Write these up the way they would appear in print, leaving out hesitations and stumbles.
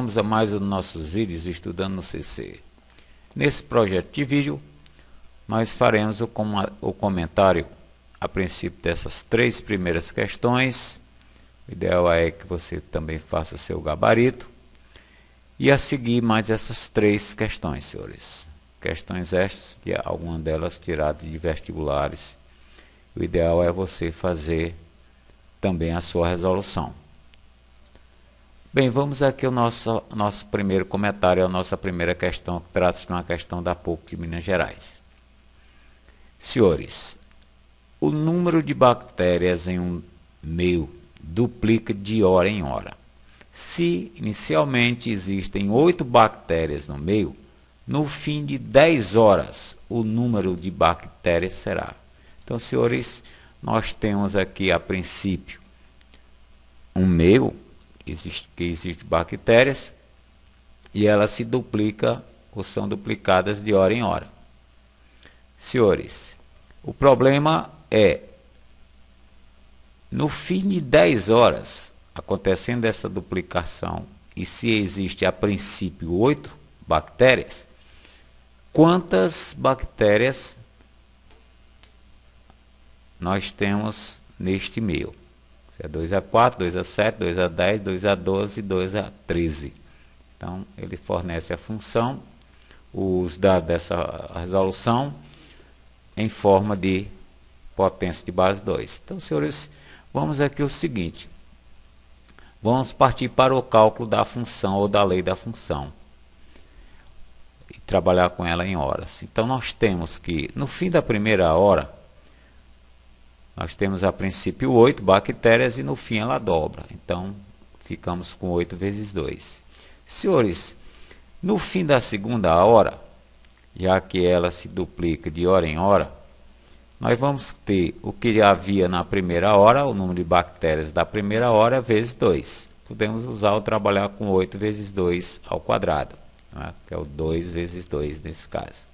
vamos a mais um dos nossos vídeos estudando no CC. Nesse projeto de vídeo, nós faremos o comentário a princípio dessas 3 primeiras questões. O ideal é que você também faça seu gabarito. E a seguir mais essas 3 questões, senhores. Questões estas, algumas delas tiradas de vestibulares. O ideal é você fazer também a sua resolução. Bem, vamos aqui ao nosso primeiro comentário, a nossa primeira questão, que trata-se de uma questão da PUC de Minas Gerais. Senhores, o número de bactérias em um meio duplica de hora em hora. Se inicialmente existem 8 bactérias no meio, no fim de 10 horas, o número de bactérias será. Então, senhores, nós temos aqui a princípio um meio que existe bactérias e elas se duplicam ou são duplicadas de hora em hora. Senhores, o problema é, no fim de 10 horas, acontecendo essa duplicação, e se existe a princípio 8 bactérias, quantas bactérias nós temos neste meio? É 2 a 4, 2 a 7, 2 a 10, 2 a 12, 2 a 13. Então, ele fornece a função, os dados dessa resolução, em forma de potência de base 2. Então, senhores, vamos aqui o seguinte. Vamos partir para o cálculo da função ou da lei da função. E trabalhar com ela em horas. Então, nós temos que, no fim da primeira hora, nós temos a princípio 8 bactérias e no fim ela dobra. Então, ficamos com 8 vezes 2. Senhores, no fim da segunda hora, já que ela se duplica de hora em hora, nós vamos ter o que havia na primeira hora, o número de bactérias da primeira hora, vezes 2. Podemos usar ou trabalhar com 8 vezes 2 ao quadrado, né? Que é o 2 vezes 2 nesse caso.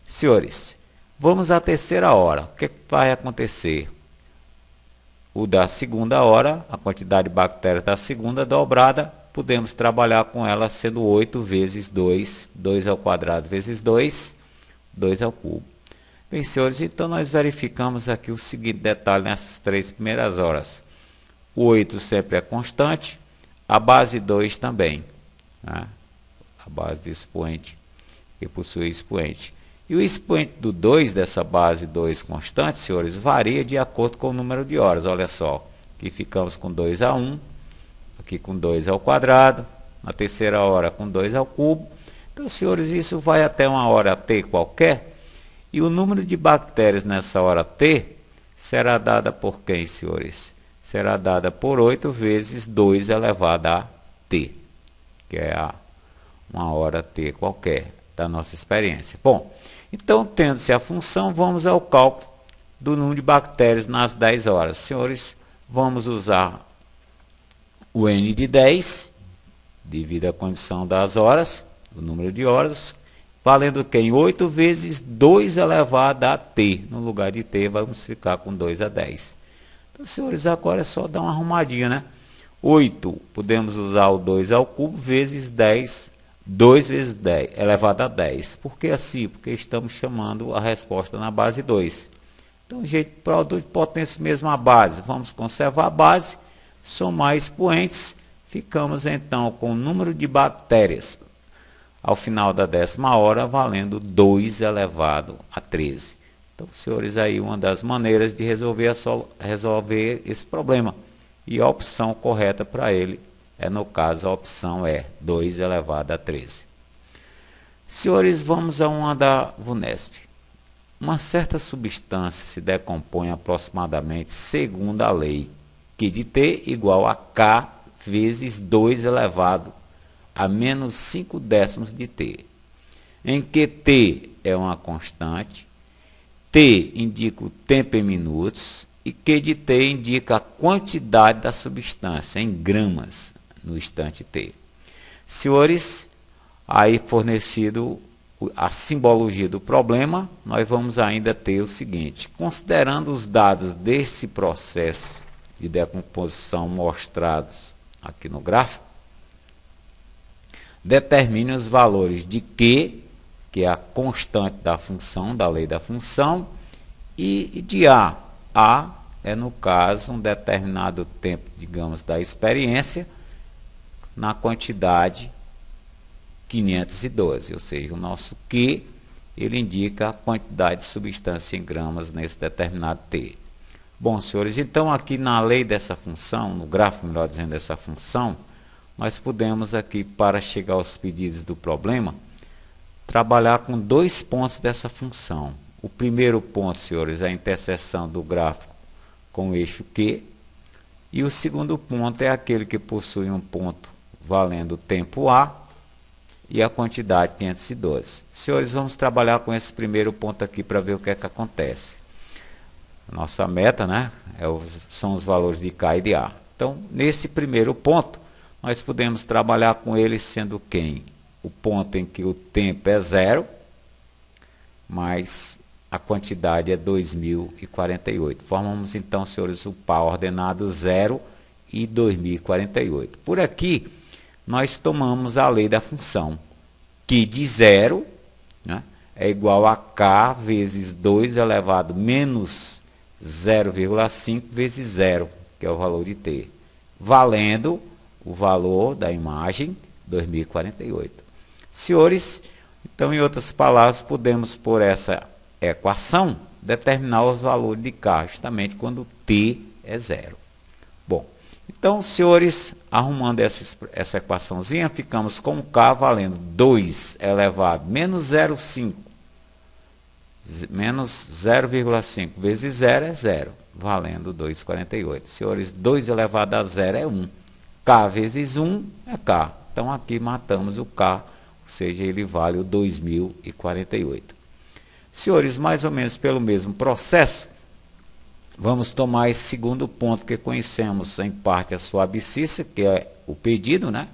Senhores, vamos à terceira hora. O que vai acontecer? O da segunda hora, a quantidade de bactérias da segunda dobrada, podemos trabalhar com ela sendo 8 vezes 2, 2 ao quadrado vezes 2, 2 ao cubo. Bem, senhores, então nós verificamos aqui o seguinte detalhe nessas 3 primeiras horas. O 8 sempre é constante, a base 2 também, né? A base do expoente, que possui expoente. E o expoente do 2, dessa base 2 constante, senhores, varia de acordo com o número de horas. Olha só, aqui ficamos com 2 a 1, aqui com 2 ao quadrado, na terceira hora com 2 ao cubo. Então, senhores, isso vai até uma hora t qualquer, e o número de bactérias nessa hora t será dada por quem, senhores? Será dada por 8 vezes 2 elevado a t, que é uma hora t qualquer da nossa experiência. Bom, então, tendo-se a função, vamos ao cálculo do número de bactérias nas 10 horas. Senhores, vamos usar o n de 10, devido à condição das horas, o número de horas, valendo quem? 8 vezes 2 elevado a t. No lugar de t, vamos ficar com 2 a 10. Então, senhores, agora é só dar uma arrumadinha, né? 8, podemos usar o 2 ao cubo, vezes 10, 2 vezes 10 elevado a 10. Por que assim? Porque estamos chamando a resposta na base 2. Então, jeito de produto de potência mesmo a base. Vamos conservar a base, somar expoentes. Ficamos então com o número de bactérias ao final da 10ª hora, valendo 2 elevado a 13. Então, senhores, aí uma das maneiras de resolver esse problema. E a opção correta para ele no caso, a opção é 2 elevado a 13. Senhores, vamos a uma da VUNESP. Uma certa substância se decompõe aproximadamente segundo a lei, Q de T igual a K vezes 2 elevado a menos 5 décimos de T, em que T é uma constante, T indica o tempo em minutos e Q de T indica a quantidade da substância em gramas no instante T. Senhores, aí fornecido a simbologia do problema, nós vamos ainda ter o seguinte: considerando os dados desse processo de decomposição mostrados aqui no gráfico, determine os valores de Q, que é a constante da função, da lei da função, e de A. A é, no caso, um determinado tempo, digamos, da experiência, na quantidade 512, ou seja, o nosso Q, ele indica a quantidade de substância em gramas nesse determinado T. Bom, senhores, então aqui na lei dessa função, no gráfico, melhor dizendo, dessa função, nós podemos aqui, para chegar aos pedidos do problema, trabalhar com dois pontos dessa função. O primeiro ponto, senhores, é a interseção do gráfico com o eixo Q, e o segundo ponto é aquele que possui um ponto valendo o tempo A e a quantidade 512. Senhores, vamos trabalhar com esse primeiro ponto aqui para ver o que é que acontece. Nossa meta, né, são os valores de K e de A. Então, nesse primeiro ponto, nós podemos trabalhar com ele sendo quem? O ponto em que o tempo é 0, mais a quantidade é 2048. Formamos então, senhores, o par ordenado 0 e 2048. Por aqui, nós tomamos a lei da função, que de 0, né, é igual a K vezes 2 elevado menos 0,5 vezes 0, que é o valor de T, valendo o valor da imagem 2048. Senhores, então, em outras palavras, podemos, por essa equação, determinar os valores de K, justamente quando T é 0. Bom, então, senhores, arrumando essa equaçãozinha, ficamos com K valendo 2 elevado menos 0,5 menos 0,5 vezes 0 é 0, valendo 2,48. Senhores, 2 elevado a 0 é 1. K vezes 1 é K. Então, aqui matamos o K, ou seja, ele vale o 2048. Senhores, mais ou menos pelo mesmo processo, vamos tomar esse segundo ponto que conhecemos em parte a sua abscissa, que é o pedido, né,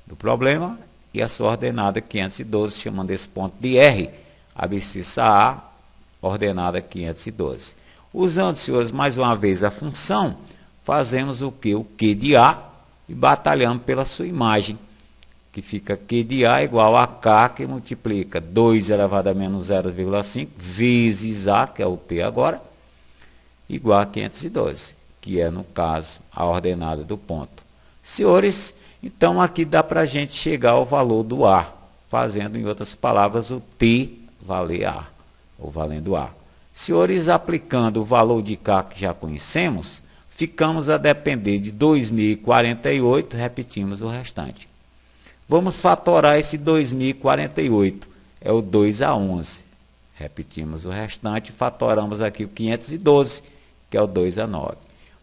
do problema, e a sua ordenada 512, chamando esse ponto de R, abscissa A, ordenada 512. Usando, senhores, mais uma vez a função, fazemos o que? O Q de A e batalhamos pela sua imagem, que fica Q de A igual a K, que multiplica 2 elevado a menos 0,5 vezes A, que é o T agora, igual a 512, que é, no caso, a ordenada do ponto. Senhores, então aqui dá para a gente chegar ao valor do A, fazendo, em outras palavras, o T valer A, ou valendo A. Senhores, aplicando o valor de K que já conhecemos, ficamos a depender de 2048, repetimos o restante. Vamos fatorar esse 2048, é o 2 a 11. Repetimos o restante, fatoramos aqui o 512, que é o 2 a 9.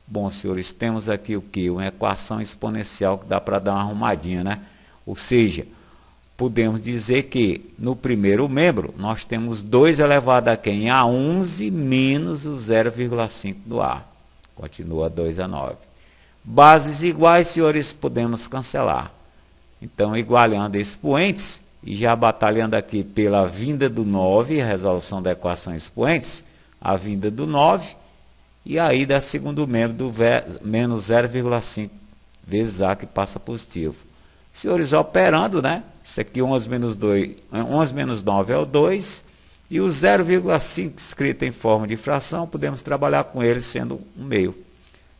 Bom, senhores, temos aqui o quê? Uma equação exponencial que dá para dar uma arrumadinha, né? Ou seja, podemos dizer que no primeiro membro nós temos 2 elevado a quem? A 11 menos o 0,5 do A. Continua 2 a 9. Bases iguais, senhores, podemos cancelar. Então, igualando expoentes e já batalhando aqui pela vinda do 9, a resolução da equação expoentes, a vinda do 9, e aí da segundo membro do menos 0,5 vezes A, que passa positivo. Senhores, operando, né? Isso aqui 11 menos 9 é o 2, e o 0,5 escrito em forma de fração, podemos trabalhar com ele sendo um meio.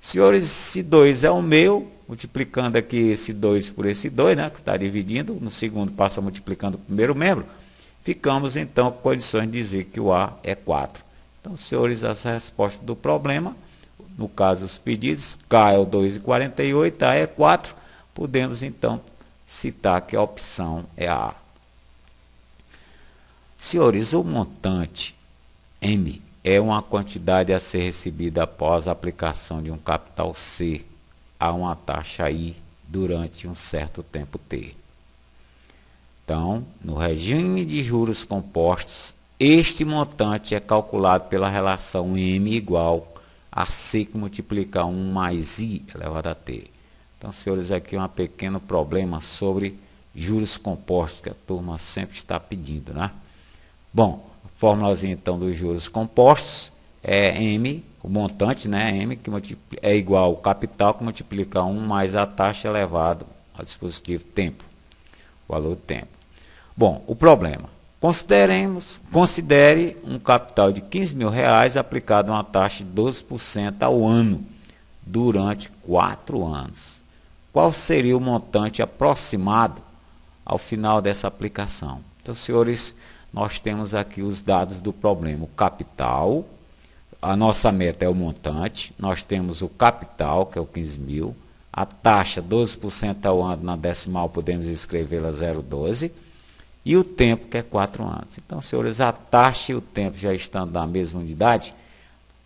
Senhores, se 2 é um meio, multiplicando aqui esse 2 por esse 2, né, que está dividindo, no segundo passa multiplicando o primeiro membro, ficamos então com condições de dizer que o A é 4. Então, senhores, essa resposta do problema, no caso os pedidos, K é o 2,48, A é 4, podemos então citar que a opção é a A. Senhores, o montante M é uma quantidade a ser recebida após a aplicação de um capital C a uma taxa I durante um certo tempo T. Então, no regime de juros compostos, este montante é calculado pela relação M igual a C que multiplica 1 mais I elevado a T. Então, senhores, aqui um pequeno problema sobre juros compostos, que a turma sempre está pedindo, né? Bom, a formulazinha então dos juros compostos é M, o montante, né, M, que é igual ao capital que multiplica 1 mais a taxa elevado ao dispositivo tempo. valor do tempo. Bom, o problema. Considere um capital de R$15.000 aplicado a uma taxa de 12% ao ano durante 4 anos. Qual seria o montante aproximado ao final dessa aplicação? Então, senhores, nós temos aqui os dados do problema. O capital, a nossa meta é o montante, nós temos o capital, que é o 15.000, a taxa 12% ao ano, na decimal podemos escrevê-la 0,12, e o tempo, que é 4 anos. Então, senhores, a taxa e o tempo já estando na mesma unidade,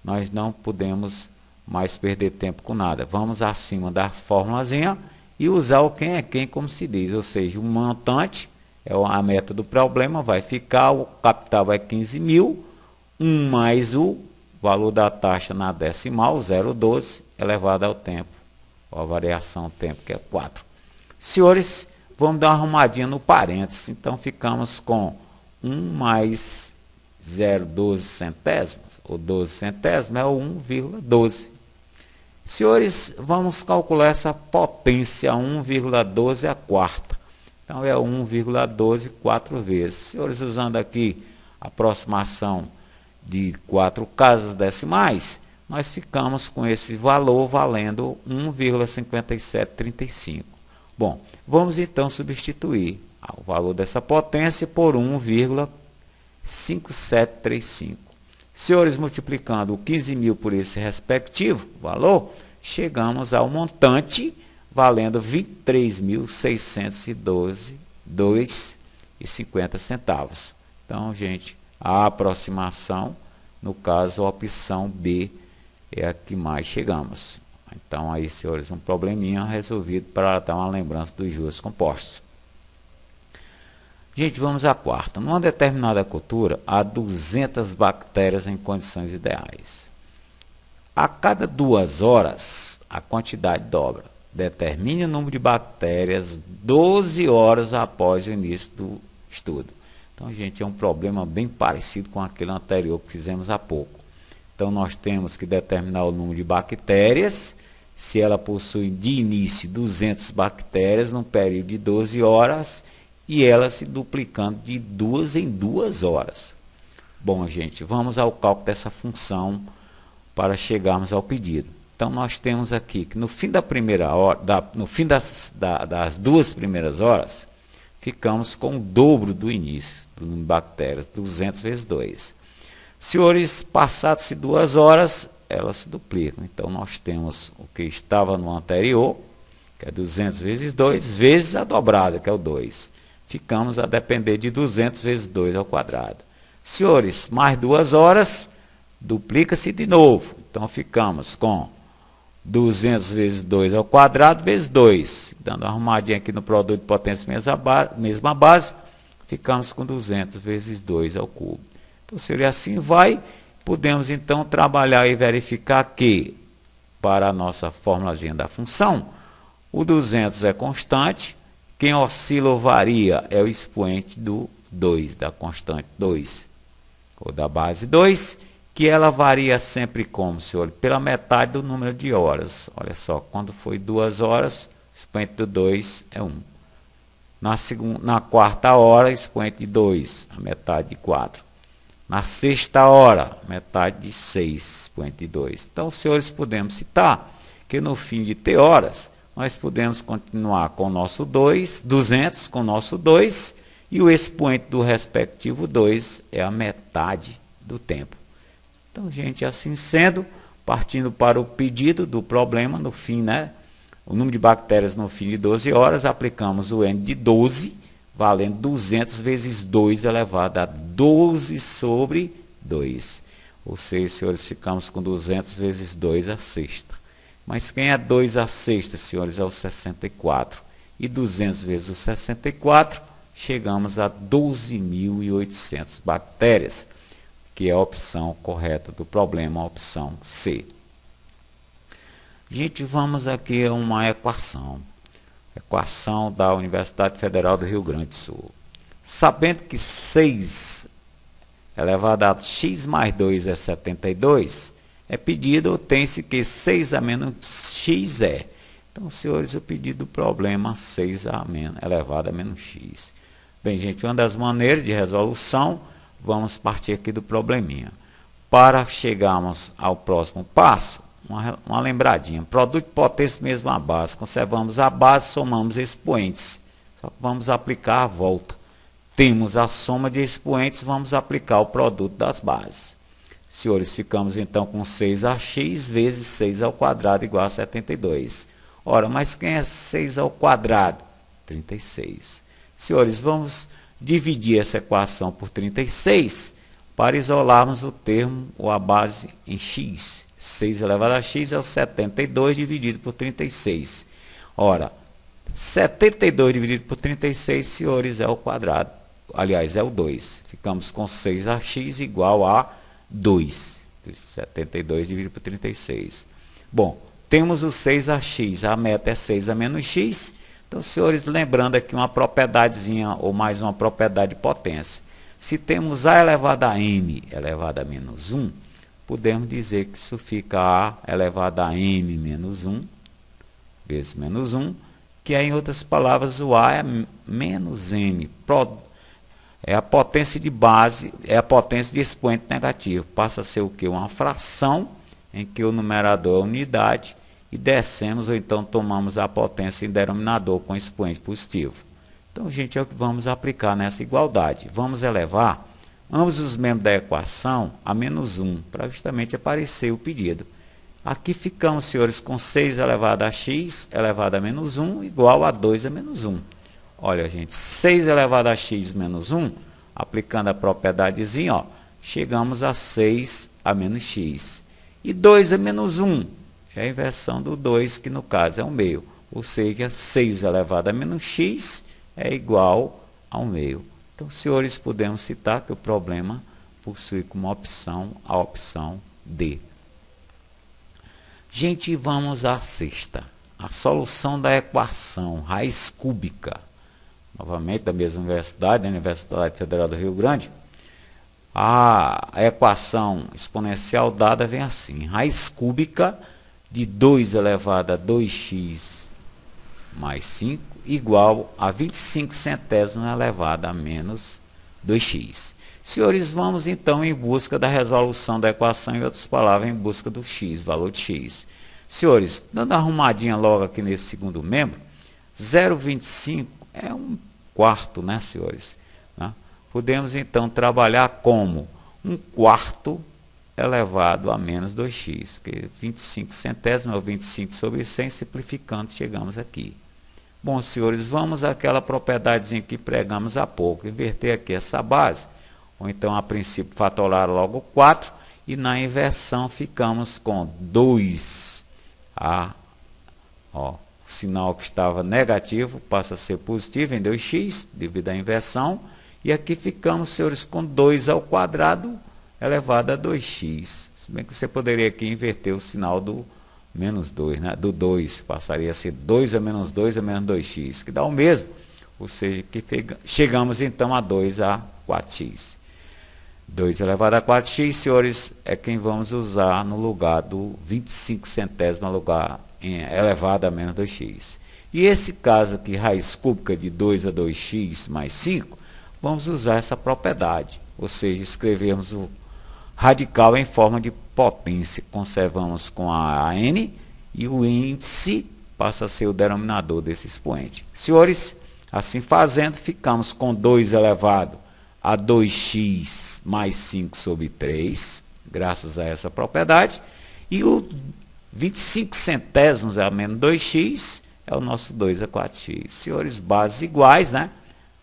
nós não podemos mais perder tempo com nada. Vamos acima da formulazinha e usar o quem é quem, como se diz, ou seja, o montante é a meta do problema, vai ficar, o capital é 15.000, 1 mais o valor da taxa na decimal, 0,12, elevado ao tempo, ou a variação tempo, que é 4. Senhores, vamos dar uma arrumadinha no parênteses, então ficamos com 1 mais 0,12 centésimos, ou 12 centésimos, é o 1,12. Senhores, vamos calcular essa potência 1,12 a quarta. Então, é 1,12 4 vezes. Senhores, usando aqui a aproximação de 4 casas decimais, nós ficamos com esse valor valendo 1,5735. Bom, vamos então substituir o valor dessa potência por 1,5735. Senhores, multiplicando o 15.000 por esse respectivo valor, chegamos ao montante valendo R$ 23.612,50. Então, gente, a aproximação, no caso, a opção B é a que mais chegamos. Então, aí, senhores, um probleminha resolvido para dar uma lembrança dos juros compostos. Gente, vamos à quarta. Numa determinada cultura, há 200 bactérias em condições ideais. A cada 2 horas, a quantidade dobra. Determine o número de bactérias 12 horas após o início do estudo. Então, gente, é um problema bem parecido com aquele anterior que fizemos há pouco. Então, nós temos que determinar o número de bactérias, se ela possui de início 200 bactérias num período de 12 horas, e ela se duplicando de 2 em 2 horas. Bom, gente, vamos ao cálculo dessa função para chegarmos ao pedido. Então, nós temos aqui que no fim da primeira hora, no fim das 2 primeiras horas, ficamos com o dobro do início do número de bactérias, 200 vezes 2. Senhores, passadas-se 2 horas, elas se duplicam. Então, nós temos o que estava no anterior, que é 200 vezes 2, vezes a dobrada, que é o 2. Ficamos a depender de 200 vezes 2 ao quadrado. Senhores, mais 2 horas, duplica-se de novo. Então, ficamos com 200 vezes 2 ao quadrado, vezes 2. Dando uma arrumadinha aqui no produto de potência mesma base, ficamos com 200 vezes 2 ao cubo. Então, seria assim, podemos, então, trabalhar e verificar que, para a nossa formulazinha da função, o 200 é constante. Quem oscila ou varia é o expoente do 2, da constante 2, ou da base 2, que ela varia sempre como, senhor? Pela metade do número de horas. Olha só, quando foi 2 horas, o expoente do 2 é 1. Na quarta hora, expoente de 2, a metade de 4. Na sexta hora, metade de 6, expoente de 2. Então, senhores, podemos citar que no fim de T horas, nós podemos continuar com o nosso 200 com o nosso 2, e o expoente do respectivo 2 é a metade do tempo. Então, gente, assim sendo, partindo para o pedido do problema, no fim, né? O número de bactérias no fim de 12 horas, aplicamos o N de 12, valendo 200 vezes 2 elevado a 12 sobre 2. Ou seja, senhores, ficamos com 200 vezes 2 a sexta. Mas quem é 2 a sexta, senhores, é o 64. E 200 vezes o 64, chegamos a 12.800 bactérias, que é a opção correta do problema, a opção C. Gente, vamos aqui a uma equação. Equação da Universidade Federal do Rio Grande do Sul. Sabendo que 6 elevado a x mais 2 é 72, é pedido, tem-se que 6 a menos x é. Então, senhores, o pedido do problema 6 elevado a menos x. Bem, gente, uma das maneiras de resolução, vamos partir aqui do probleminha. Para chegarmos ao próximo passo, uma lembradinha. Produto de potência mesma base. Conservamos a base, somamos expoentes. Só que vamos aplicar a volta. Temos a soma de expoentes, vamos aplicar o produto das bases. Senhores, ficamos então com 6ax vezes 6 ao quadrado igual a 72. Ora, mas quem é 6 ao quadrado? 36. Senhores, vamos dividir essa equação por 36 para isolarmos o termo ou a base em x. 6 elevado a x é o 72 dividido por 36. Ora, 72 dividido por 36, senhores, é o quadrado. Aliás, é o 2. Ficamos com 6ax igual a 2. 72 dividido por 36. Bom, temos o 6ax. A meta é 6 a menos x. Então, senhores, lembrando aqui uma propriedadezinha ou mais uma propriedade de potência. Se temos a elevado a m elevado a menos 1, podemos dizer que isso fica a elevado a m menos 1 vezes menos 1, que é, em outras palavras, o a é menos m. É a potência de base, é a potência de expoente negativo. Passa a ser o quê? Uma fração em que o numerador é unidade e descemos ou então tomamos a potência em denominador com expoente positivo. Então, gente, é o que vamos aplicar nessa igualdade. Vamos elevar ambos os membros da equação a menos 1, para justamente aparecer o pedido. Aqui ficamos, senhores, com 6 elevado a x elevado a menos 1 igual a 2 a menos 1. Olha, gente, 6 elevado a x menos 1, aplicando a propiedadezinha, ó, chegamos a 6 a menos x. E 2 a menos 1 é a inversão do 2, que no caso é o meio. Ou seja, 6 elevado a menos x é igual ao meio. Então, senhores, podemos citar que o problema possui como opção a opção D. Gente, vamos à sexta. A solução da equação raiz cúbica. Novamente, da mesma universidade, da Universidade Federal do Rio Grande. A equação exponencial dada vem assim. Raiz cúbica de 2 elevado a 2x mais 5 igual a 25 centésimos elevado a menos 2x. Senhores, vamos então em busca da resolução da equação, em outras palavras, em busca do x, valor de x. Senhores, dando uma arrumadinha logo aqui nesse segundo membro, 0,25 é 1/4, né, senhores? Podemos então trabalhar como 1/4 elevado a menos 2x, porque 25 centésimos é o 25 sobre 100, simplificando, chegamos aqui. Bom, senhores, vamos àquela propriedadezinha que pregamos há pouco, inverter aqui essa base, ou então a princípio fatorar logo 4, e na inversão ficamos com 2. O sinal que estava negativo passa a ser positivo em 2x, devido à inversão, e aqui ficamos, senhores, com 2 ao quadrado elevado a 2x. Se bem que você poderia aqui inverter o sinal do menos 2, né? Do 2, passaria a ser 2 a menos 2 a menos 2x, que dá o mesmo. Ou seja, que chegamos então a 2 a 4x. 2 elevado a 4x, senhores, é quem vamos usar no lugar do 25 centésimo lugar elevado a menos 2x. E esse caso aqui, raiz cúbica de 2 a 2x mais 5, vamos usar essa propriedade. Ou seja, escrevermos o radical em forma de potência. Conservamos com a n e o índice passa a ser o denominador desse expoente. Senhores, assim fazendo, ficamos com 2 elevado a 2x mais 5 sobre 3, graças a essa propriedade. E o 25 centésimos a menos 2x é o nosso 2 a 4x. Senhores, bases iguais, né?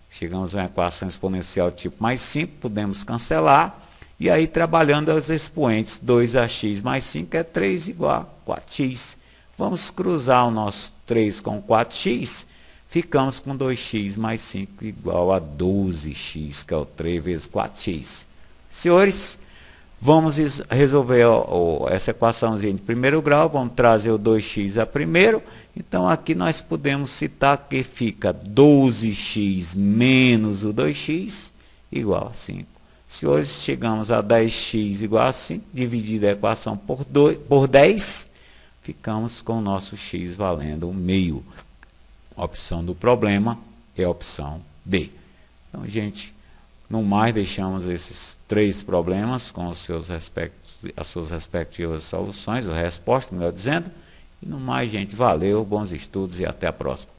Chegamos a uma equação exponencial tipo mais 5, podemos cancelar. E aí, trabalhando os expoentes, 2ax mais 5 é 3 igual a 4x. Vamos cruzar o nosso 3 com 4x, ficamos com 2x mais 5 igual a 12x, que é o 3 vezes 4x. Senhores, vamos resolver essa equaçãozinha de primeiro grau, vamos trazer o 2x a primeiro. Então, aqui nós podemos citar que fica 12x menos o 2x igual a 5. Senhores, chegamos a 10x igual a 5, dividido a equação por 10, ficamos com o nosso x valendo meio. A opção do problema é a opção B. Então, gente, no mais deixamos esses 3 problemas com as suas respectivas soluções, ou respostas, melhor dizendo. E no mais, gente, valeu, bons estudos e até a próxima.